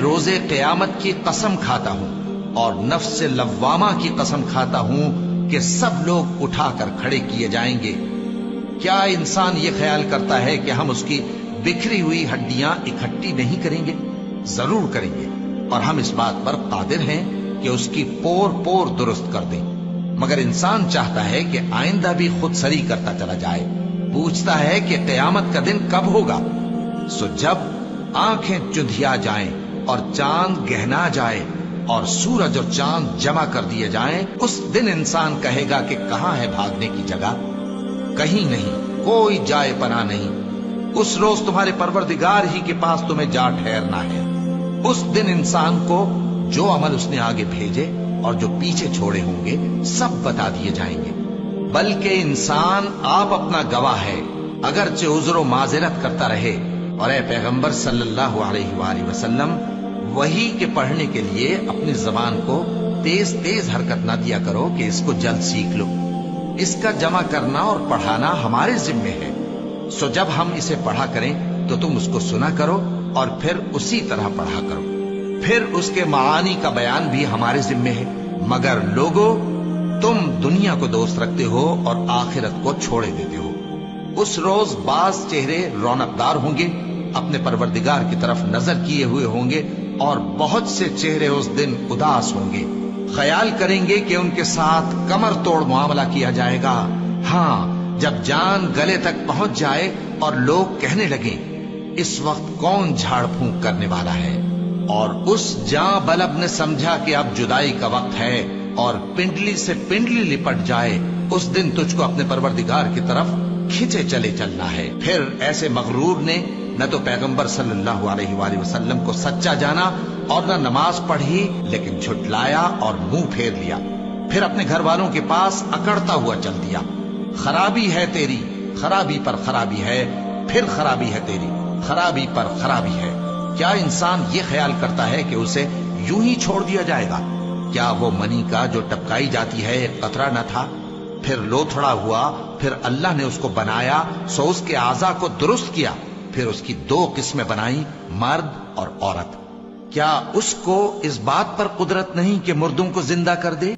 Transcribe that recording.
روزے قیامت کی قسم کھاتا ہوں اور نفس لوامہ کی قسم کھاتا ہوں کہ سب لوگ اٹھا کر کھڑے کیے جائیں گے۔ کیا انسان یہ خیال کرتا ہے کہ ہم اس کی بکھری ہوئی ہڈیاں اکٹھی نہیں کریں گے؟ ضرور کریں گے، اور ہم اس بات پر قادر ہیں کہ اس کی پور پور درست کر دیں۔ مگر انسان چاہتا ہے کہ آئندہ بھی خود سری کرتا چلا جائے، پوچھتا ہے کہ قیامت کا دن کب ہوگا۔ سو جب آنکھیں چندھیا جائیں اور چاند گہنا جائے اور سورج اور چاند جمع کر دیے جائیں، اس دن انسان کہے گا کہ کہاں ہے بھاگنے کی جگہ؟ کہیں نہیں، کوئی جائے پناہ نہیں۔ اس روز تمہارے پروردگار ہی کے پاس تمہیں جا ٹھہرنا ہے۔ اس دن انسان کو جو عمل اس نے آگے بھیجے اور جو پیچھے چھوڑے ہوں گے سب بتا دیے جائیں گے۔ بلکہ انسان آپ اپنا گواہ ہے، اگرچہ عذر و معذرت کرتا رہے۔ اور اے پیغمبر صلی اللہ علیہ وآلہ وسلم، وحی کے پڑھنے کے لیے اپنی زبان کو تیز تیز حرکت نہ دیا کرو کہ اس کو جلد سیکھ لو۔ اس کا جمع کرنا اور پڑھانا ہمارے ذمے ہے۔ سو جب ہم اسے پڑھا کریں تو تم اس کو سنا کرو اور پھر اسی طرح پڑھا کرو۔ پھر اس کے معانی کا بیان بھی ہمارے ذمے ہے۔ مگر لوگو، تم دنیا کو دوست رکھتے ہو اور آخرت کو چھوڑے دیتے ہو۔ اس روز بعض چہرے رونق دار ہوں گے، اپنے پروردگار کی طرف نظر کیے ہوئے ہوں گے، اور بہت سے چہرے اس دن اداس ہوں گے، خیال کریں گے کہ ان کے ساتھ کمر توڑ معاملہ کیا جائے گا۔ ہاں، جب جان گلے تک پہنچ جائے اور لوگ کہنے لگیں اس وقت کون جھاڑ پھونک کرنے والا ہے، اور اس جاں بلب نے سمجھا کہ اب جدائی کا وقت ہے اور پنڈلی سے پنڈلی لپٹ جائے، اس دن تجھ کو اپنے پروردگار کی طرف کھچے چلے چلنا ہے۔ پھر ایسے مغرور نے نہ تو پیغمبر صلی اللہ علیہ وآلہ وسلم کو سچا جانا اور نہ نماز پڑھی، لیکن جھٹلایا اور منہ پھیر لیا، پھر اپنے گھر والوں کے پاس اکڑتا ہوا چل دیا۔ خرابی ہے تیری، خرابی پر خرابی ہے، پھر خرابی ہے تیری، خرابی پر خرابی ہے۔ کیا انسان یہ خیال کرتا ہے کہ اسے یوں ہی چھوڑ دیا جائے گا؟ کیا وہ منی کا جو ٹپکائی جاتی ہے ایک قطرہ نہ تھا، پھر لوتھڑا ہوا، پھر اللہ نے اس کو بنایا، سو اس کے اعضاء کو درست کیا، پھر اس کی دو قسمیں بنائیں، مرد اور عورت۔ کیا اس کو اس بات پر قدرت نہیں کہ مردوں کو زندہ کر دے؟